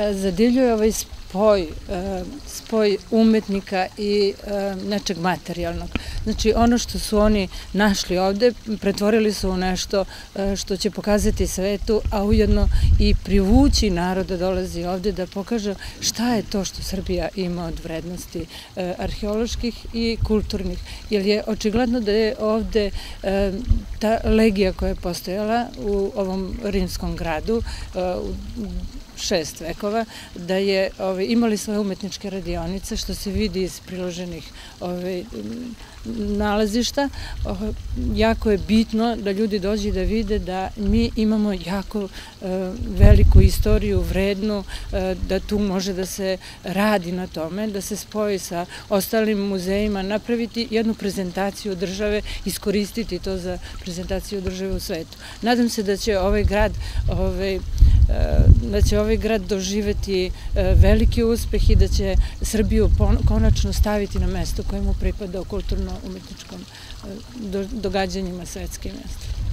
Zadivljuje ovaj spoj umetnika i nečeg materijalnog. Znači, ono što su oni našli ovde, pretvorili su u nešto što će pokazati svetu, a ujedno i privući narod da dolazi ovde, da pokaže šta je to što Srbija ima od vrednosti arheoloških i kulturnih. Jer je očigledno da je ovde ta legija koja je postojala u ovom rimskom gradu, 6 vekova, da je imali svoje umetničke radionice, što se vidi iz priloženih nalazišta. Jako je bitno da ljudi dođu i da vide da mi imamo jako veliku istoriju, vrednu, da tu može da se radi na tome, da se spoji sa ostalim muzejima, napraviti jednu prezentaciju države, iskoristiti to za prezentaciju države u svetu. Nadam se da će ovaj grad doživeti veliki uspeh i da će Srbiju konačno staviti na mesto koje mu pripada u kulturno-umetničkom događanjima svetskim.